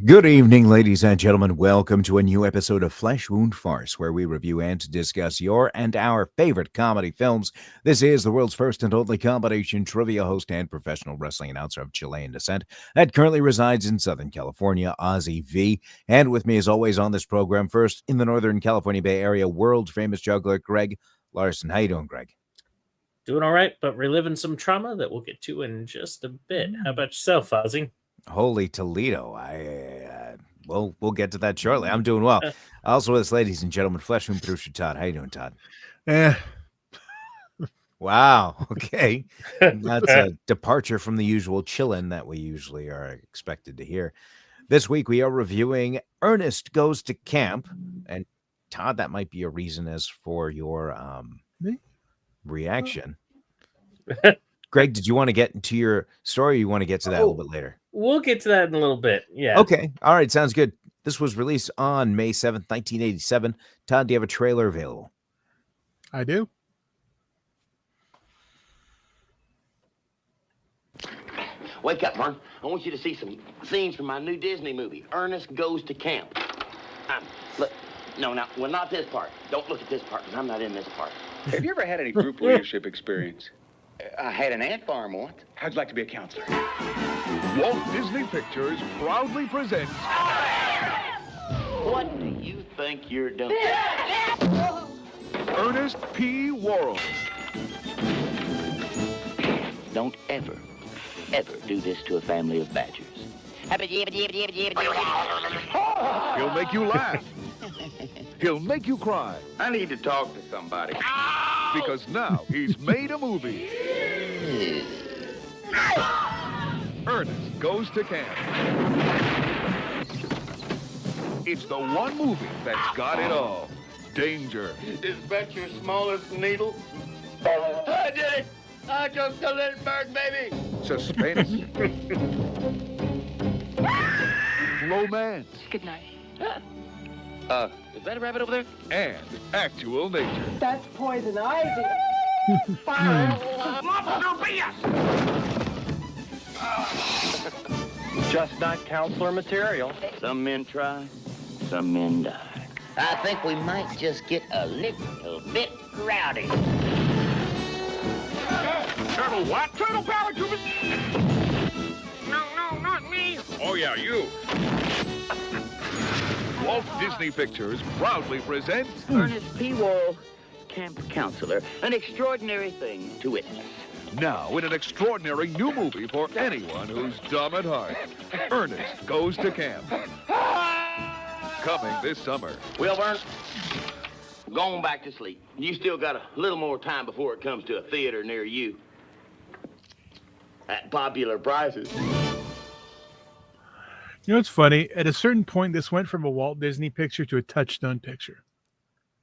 Good evening, ladies and gentlemen. Welcome to a new episode of Flesh, Wound Farce, where we review and discuss your and our favorite comedy films. This is the world's first and only combination trivia host and professional wrestling announcer of Chilean descent that currently resides in Southern California, Ozzy V. And with me, as always, on this program, first in the Northern California Bay Area, world-famous juggler Greg Larson. How you doing, Greg? Doing all right, but reliving some trauma that we'll get to in just a bit. How about yourself, Ozzy? Holy Toledo. We'll get to that shortly. I'm doing well. Also with us, ladies and gentlemen, Flesh Wound producer Todd. How you doing, Todd? Wow. Okay. That's a departure from the usual chillin' that we usually are expected to hear. This week we are reviewing Ernest Goes to Camp. And Todd, that might be a reason as for your reaction. Greg, did you want to get into your story or you want to get to that a little bit later? We'll get to that in a little bit. Yeah. Okay. All right. Sounds good. This was released on May 7th, 1987. Todd, do you have a trailer available? I do. Wake up, Vern. I want you to see some scenes from my new Disney movie, Ernest Goes to Camp. Look, no, well, not this part. Don't look at this part, because I'm not in this part. Have you ever had any group leadership experience? I had an ant farm once. How'd you like to be a counselor? Walt Disney Pictures proudly presents What do you think you're doing? Ernest P. Worrell. Don't ever do this to a family of badgers. He'll make you laugh. He'll make you cry. I need to talk to somebody. Because now he's made a movie. Ernest Goes to Camp. It's the one movie that's got it all. Danger. Is that your smallest needle? I did it! I took the Lindbergh, baby! Suspense. Romance. Good night. Is that a rabbit over there? And actual nature. That's poison ivy. Just not counselor material. Some men try, some men die. I think we might just get a little bit rowdy. Turtle what? Turtle paratroopers? No, not me. Oh, yeah, you. Walt Disney Pictures proudly presents Ernest P. Worrell, camp counselor, an extraordinary thing to witness. now in an extraordinary new movie for anyone who's dumb at heart. Ernest Goes to Camp. Coming this summer. Well, Vern, going back to sleep. You still got a little more time before it comes to a theater near you. At popular prices. You know what's funny? At a certain point, this went from a Walt Disney picture to a Touchstone picture.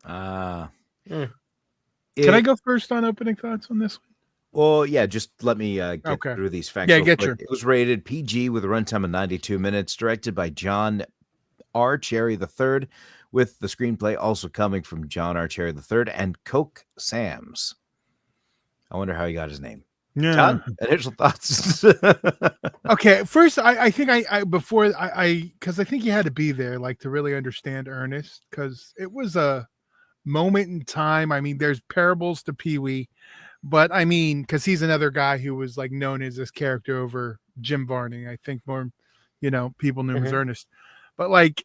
Can I go first on opening thoughts on this one? Well, yeah, just let me get through these facts. Yeah, real get quick. your. It was rated PG with a runtime of 92 minutes, directed by John R. Cherry III, with the screenplay also coming from John R. Cherry III and Coke Sams. I wonder how he got his name. Yeah. Todd, initial thoughts. Okay, first, I think because I think you had to be there, like, to really understand Ernest, because it was a moment in time. I mean, there's parables to Pee-wee, but I mean, because he's another guy who was like known as this character over Jim Varney. I think more, people knew him as Ernest, but like,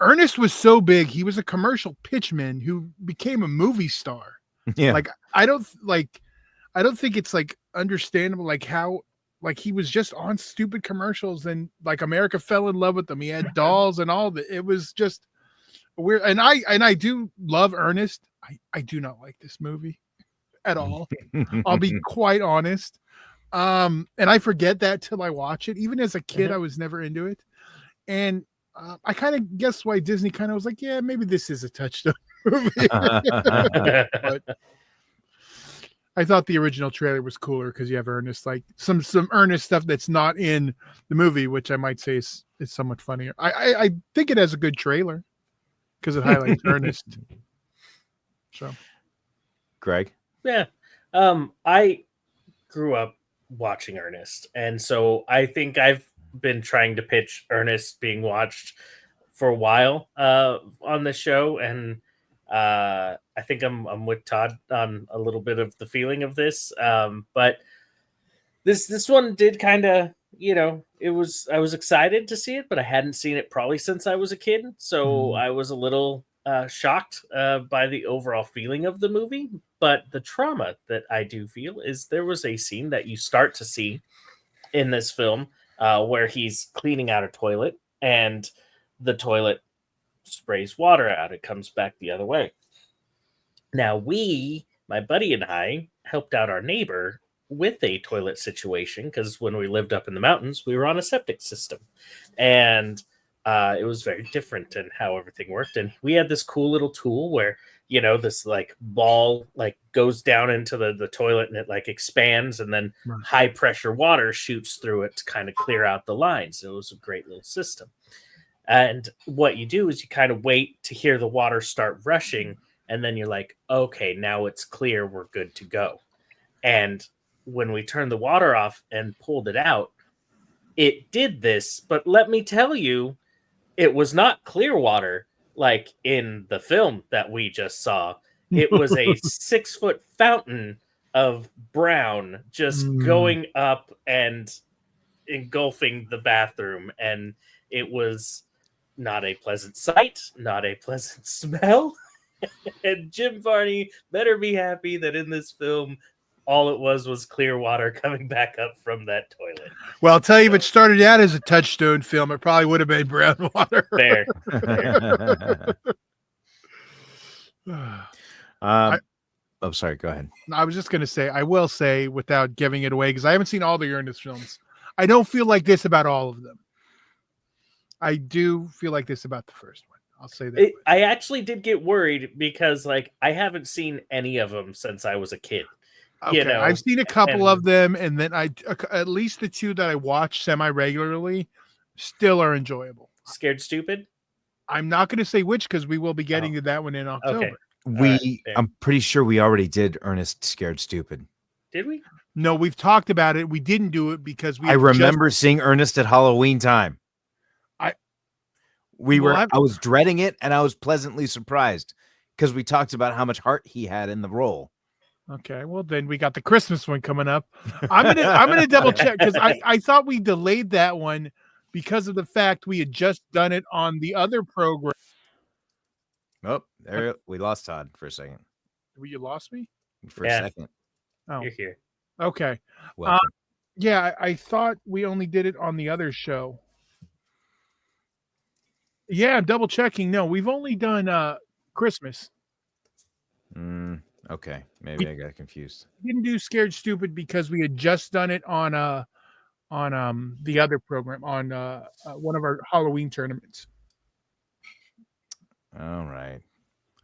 Ernest was so big, he was a commercial pitchman who became a movie star. Yeah, Like, I don't think it's like understandable, like how, like, he was just on stupid commercials and like America fell in love with him. He had dolls and all that. It was just weird. And I do love Ernest. I do not like this movie at all. I'll be quite honest. And I forget that till I watch it. Even as a kid, I was never into it. And I kind of guess why Disney kind of was like, yeah, maybe this is a Touchstone movie. But I thought the original trailer was cooler because you have Ernest, like some Ernest stuff that's not in the movie, which I might say is somewhat funnier. I think it has a good trailer because it highlights Ernest. So, Greg? Yeah. I grew up watching Ernest, and so I think I've been trying to pitch Ernest being watched for a while on the show, and I think I'm with Todd on a little bit of the feeling of this, but this one did kind of, I was excited to see it, but I hadn't seen it probably since I was a kid, so I was a little shocked by the overall feeling of the movie. But the trauma that I do feel is there was a scene that you start to see in this film where he's cleaning out a toilet and the toilet sprays water out. It comes back the other way. Now, my buddy and I, helped out our neighbor with a toilet situation because when we lived up in the mountains, we were on a septic system. And it was very different in how everything worked. And we had this cool little tool where, this like ball like goes down into the toilet and it like expands, and then high pressure water shoots through it to kind of clear out the lines. It was a great little system. And what you do is you kind of wait to hear the water start rushing, and then you're like, okay, now it's clear, we're good to go. And when we turned the water off and pulled it out, it did this, but let me tell you, it was not clear water like in the film that we just saw. It was a 6-foot fountain of brown just going up and engulfing the bathroom, and it was not a pleasant sight, not a pleasant smell. And Jim Varney better be happy that in this film, all it was clear water coming back up from that toilet. Well, I'll tell you, if it started out as a Touchstone film, it probably would have been brown water. Fair. Sorry, go ahead. I was just going to say, I will say, without giving it away, because I haven't seen all the Ernest films, I don't feel like this about all of them. I do feel like this about the first one. I'll say that. I actually did get worried because, like, I haven't seen any of them since I was a kid. Okay, I've seen a couple of them, and then at least the two that I watch semi-regularly still are enjoyable. Scared Stupid? I'm not going to say which because we will be getting to that one in October. Okay. I'm pretty sure we already did Ernest Scared Stupid. Did we? No, we've talked about it. We didn't do it because I remember seeing Ernest at Halloween time. I was dreading it, and I was pleasantly surprised because we talked about how much heart he had in the role. Okay, well then we got the Christmas one coming up. I'm gonna double check because I thought we delayed that one because of the fact we had just done it on the other program. Oh, there we lost Todd for a second. You lost me for a second. Oh, you're here. Okay. Welcome. Yeah, I thought we only did it on the other show. Yeah, I'm double checking. No, we've only done Christmas. Okay, maybe I got confused. We didn't do Scared Stupid because we had just done it on the other program on one of our Halloween tournaments. All right.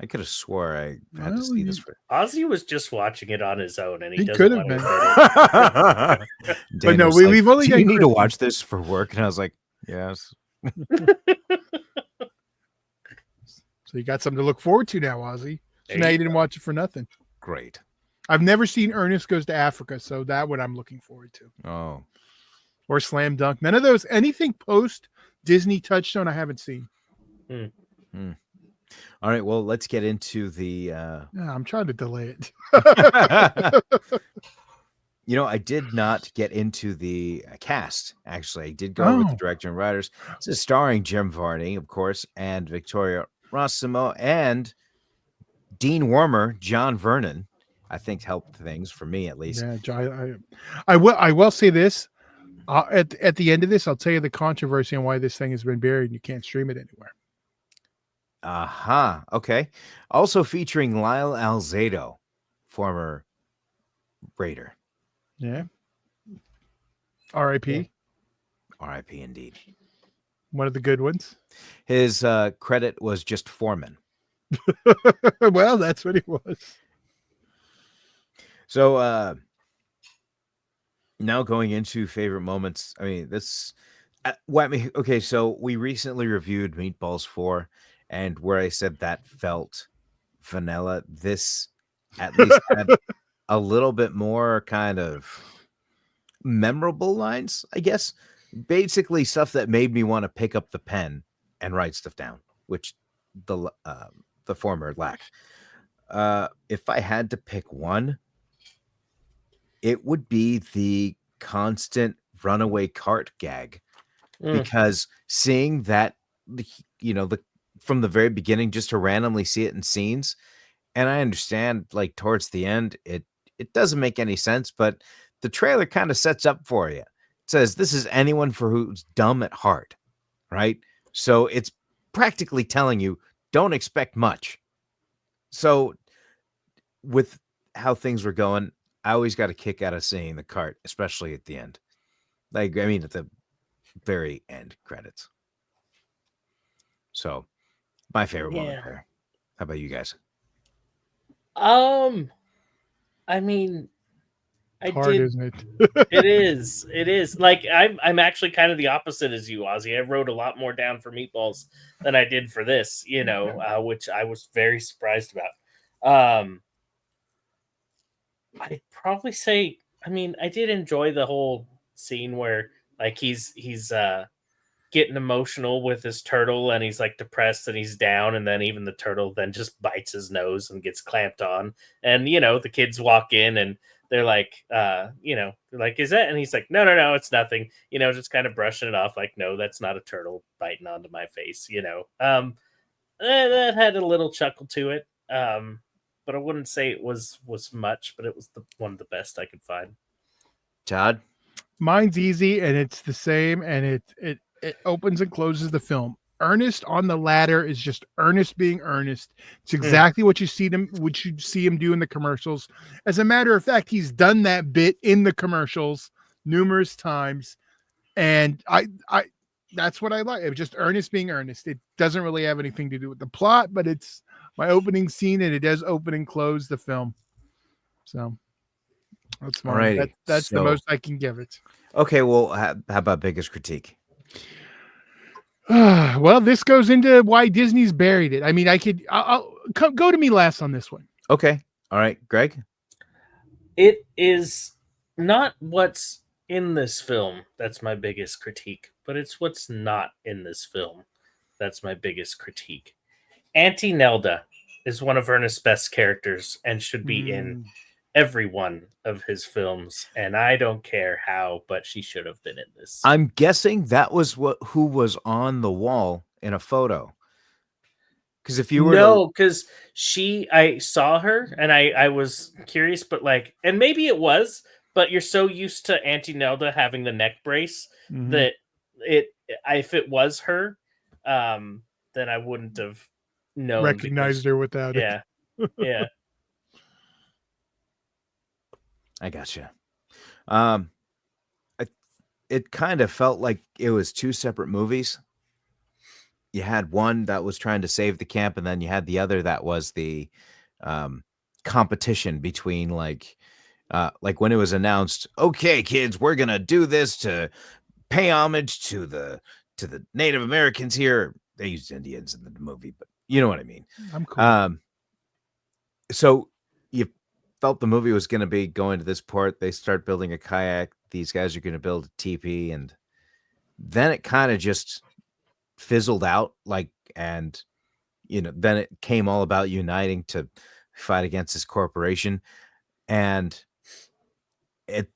I could have swore I had to see this. Ozzy was just watching it on his own, and he could doesn't have want been. to But no, we've only. Do you need to watch this for work? And I was like, yes. So you got something to look forward to now, Ozzy. So now you didn't watch it for nothing. Great. I've never seen Ernest Goes to Africa, so that one I'm looking forward to. Oh. Or Slam Dunk. None of those. Anything post Disney Touchstone I haven't seen. All right. Well, let's get into the. I'm trying to delay it. I did not get into the cast. Actually, I did go with the director and writers. This is starring Jim Varney, of course, and Victoria Rossimo, and Dean Wormer, John Vernon. I think helped things for me at least. Yeah, I will say this. At the end of this, I'll tell you the controversy on why this thing has been buried and you can't stream it anywhere. Okay. Also featuring Lyle Alzado, former Raider. Yeah. R.I.P. Yeah. R.I.P. indeed. One of the good ones. His credit was just foreman. Well, that's what he was. So now going into favorite moments. I mean, okay, so we recently reviewed Meatballs 4, and where I said that felt vanilla, this at least had a little bit more kind of memorable lines, I guess. Basically stuff that made me want to pick up the pen and write stuff down, which the former lacked. If I had to pick one, it would be the constant runaway cart gag, because seeing that, the from the very beginning, just to randomly see it in scenes, and I understand, like, towards the end, it doesn't make any sense, but the trailer kind of sets up for you. It says this is anyone for who's dumb at heart, right? So it's practically telling you don't expect much. So with how things were going, I always got a kick out of seeing the cart, especially at the end. Like, I mean, at the very end credits. So my favorite moment there. How about you guys? I mean, I Hard, did. isn't it? It is. It is. Like, I'm actually kind of the opposite as you, Ozzy. I wrote a lot more down for Meatballs than I did for this, which I was very surprised about. I'd probably say, I mean, I did enjoy the whole scene where, like, he's getting emotional with his turtle, and he's like depressed and he's down, and then even the turtle then just bites his nose and gets clamped on, and the kids walk in and they're like, they're like, is that? And he's like, no, it's nothing, just kind of brushing it off, like, no, that's not a turtle biting onto my face. That had a little chuckle to it, but I wouldn't say it was much, but it was one of the best I could find. Todd? Mine's easy, and it's the same, and it opens and closes the film. Ernest on the ladder is just Ernest being Ernest. It's exactly what you see him do in the commercials. As a matter of fact, he's done that bit in the commercials numerous times, and I that's what I like. It was just Ernest being Ernest. It doesn't really have anything to do with the plot, but it's my opening scene, and it does open and close the film. So that's mine. Alrighty, That's the most I can give it. Okay, well, how about biggest critique? Well, this goes into why Disney's buried it. I mean, I'll go to me last on this one. Okay. All right, Greg? It is not what's in this film that's my biggest critique, but it's what's not in this film that's my biggest critique. Auntie Nelda is one of Ernest's best characters and should be in every one of his films, and I don't care how, but she should have been in this. I'm guessing that was who was on the wall in a photo. Because if you were because I saw her and I was curious, but and maybe it was, but you're so used to Auntie Nelda having the neck brace that if it was her, then I wouldn't have known, recognized her without it. Yeah. I gotcha. It kind of felt like it was two separate movies. You had one that was trying to save the camp, and then you had the other that was the competition between like when it was announced, okay, kids, we're gonna do this to pay homage to the Native Americans here. They used Indians in the movie, but you know what I mean. I'm cool. So you felt the movie was going to be going to this port. They start building a kayak. These guys are going to build a teepee, and then it kind of just fizzled out. And then it came all about uniting to fight against this corporation, and it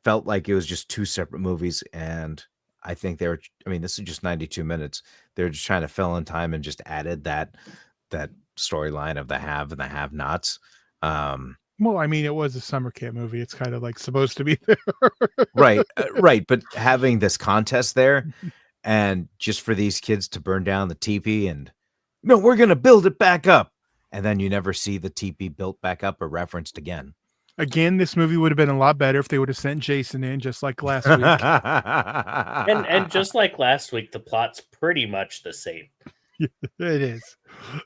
felt like it was just two separate movies. And I think this is just 92 minutes. They're just trying to fill in time and just added that storyline of the have and the have-nots. Well, I mean, it was a summer camp movie. It's kind of like supposed to be there. Right. But having this contest there, and just for these kids to burn down the teepee and, no, we're going to build it back up. And then you never see the teepee built back up or referenced again. Again, this movie would have been a lot better if they would have sent Jason in just like last week. and just like last week, the plot's pretty much the same. It is,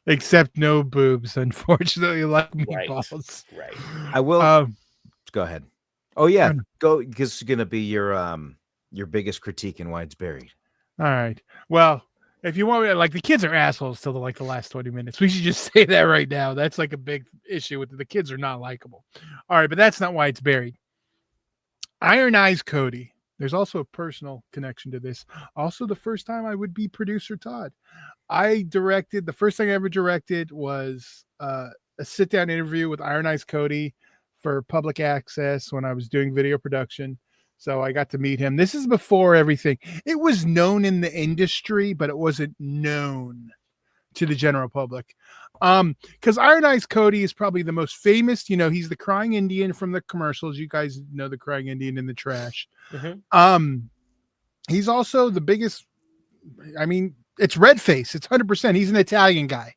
except no boobs, unfortunately, like Meatballs. Right. I will. Go ahead. Oh yeah, Fine. go because it's gonna be your biggest critique and why it's buried. All right. Well, if you want me to, like, the kids are assholes till the last 20 minutes. We should just say that right now. That's like a big issue with the kids are not likable. All right, but that's not why it's buried. Iron Eyes Cody. There's also a personal connection to this. Also, the first time I would be producer Todd. The first thing I ever directed was a sit down interview with Iron Eyes Cody for public access when I was doing video production. So I got to meet him. This is before everything. It was known in the industry, but it wasn't known to the general public. Because Iron Eyes Cody is probably the most famous. He's the crying Indian from the commercials. You guys know the crying Indian in the trash. Mm-hmm. He's also the biggest. I mean, it's red face. It's 100%. He's an Italian guy.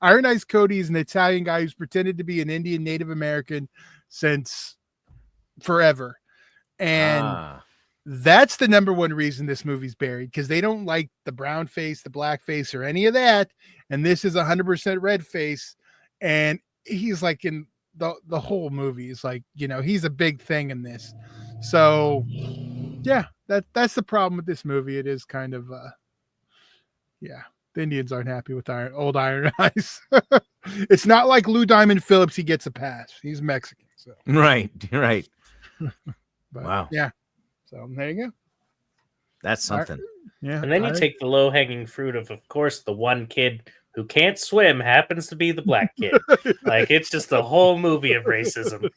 Iron Eyes Cody is an Italian guy who's pretended to be an Indian Native American since forever. And that's the number one reason this movie's buried, because they don't like the brown face, the black face, or any of that. And this is 100% red face. And he's like in the whole movie is like, he's a big thing in this. So yeah, that's the problem with this movie. It is kind of, the Indians aren't happy with old Iron Eyes. It's not like Lou Diamond Phillips. He gets a pass. He's Mexican. So Right. but, Wow. Yeah. So there you go. That's something. Yeah. And then you take the low hanging fruit of course, the one kid who can't swim happens to be the black kid. Like, it's just a whole movie of racism.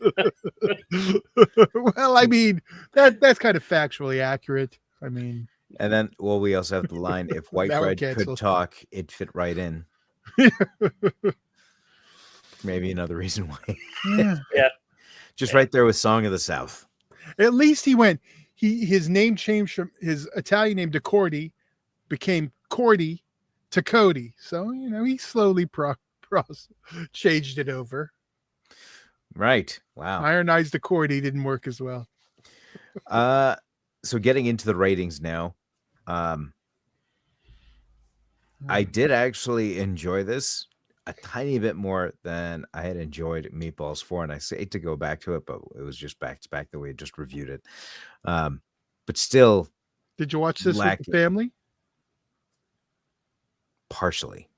Well, I mean, that's kind of factually accurate. I mean, And then, we also have the line: "If white That one bread could cancels. talk, it'd fit right in." Maybe another reason why. yeah. Just right there with "Song of the South." At least his name changed from his Italian name to Cordy, became Cordy to Cody. So, he slowly changed it over. Right. Wow. Iron Eyes to Cordy didn't work as well. So getting into the ratings now, I did actually enjoy this a tiny bit more than I had enjoyed Meatballs 4, and I hate to go back to it, but it was just back to back the way I just reviewed it. But still, Did you watch this with lacking. the family? Partially,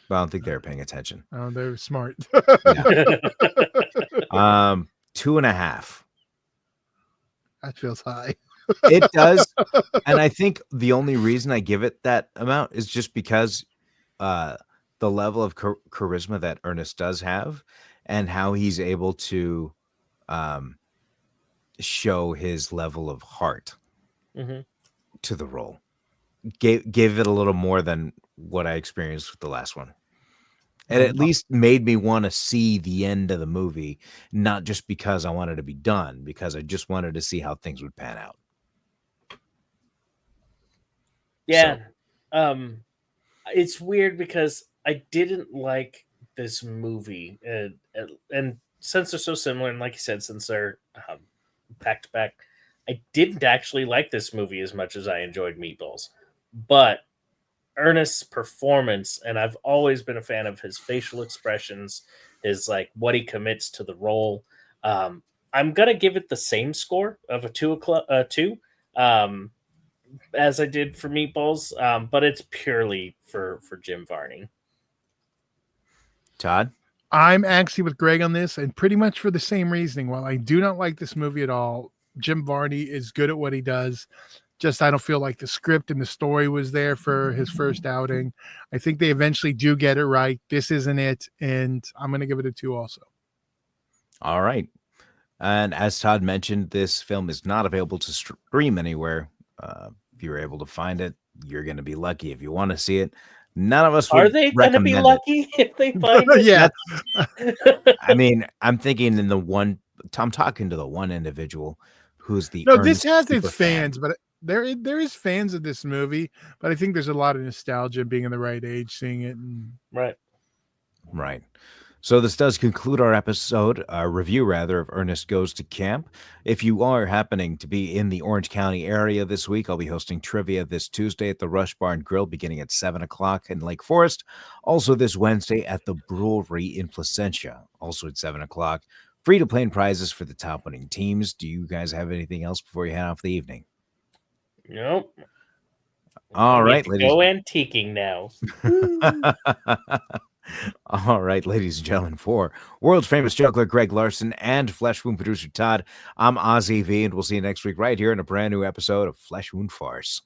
but I don't think they were paying attention. Oh, they're smart. 2.5. That feels high. It does, and I think the only reason I give it that amount is just because the level of charisma that Ernest does have, and how he's able to show his level of heart to the role. Gave it a little more than what I experienced with the last one. It at least made me want to see the end of the movie, not just because I wanted to be done, because I just wanted to see how things would pan out. Yeah. It's weird because I didn't like this movie. And since they're so similar, and like you said, since they're back to back, I didn't actually like this movie as much as I enjoyed Meatballs. But Ernest's performance, and I've always been a fan of his facial expressions, his like what he commits to the role. I'm gonna give it the same score of a 2 as I did for Meatballs, but it's purely for Jim Varney. Todd? I'm actually with Greg on this, and pretty much for the same reasoning. While I do not like this movie at all, Jim Varney is good at what he does. Just I don't feel like the script and the story was there for his first outing. I think they eventually do get it right. This isn't it, and I'm going to give it a 2 also. All right. And as Todd mentioned, this film is not available to stream anywhere. If you're able to find it, you're going to be lucky. If you want to see it, none of us Are would they going to be recommend lucky if they find it? Yeah. I mean, I'm thinking I'm talking to the one individual who's the No, this Ernest has its super fan. fans, but there is fans of this movie, but I think there's a lot of nostalgia being in the right age, seeing it. And Right. Right. So this does conclude our episode, our review rather, of Ernest Goes to Camp. If you are happening to be in the Orange County area this week, I'll be hosting trivia this Tuesday at the Rush Barn Grill beginning at 7 o'clock in Lake Forest. Also this Wednesday at the Brewery in Placentia, also at 7 o'clock. free-to-play and prizes for the top winning teams. Do you guys have anything else before you head off the evening? Nope. All I get right, to ladies. go antiquing now. All right, ladies and gentlemen, for world famous juggler Greg Larson and Flesh Wound producer Todd, I'm Ozzy V, and we'll see you next week right here in a brand new episode of Flesh Wound Farce.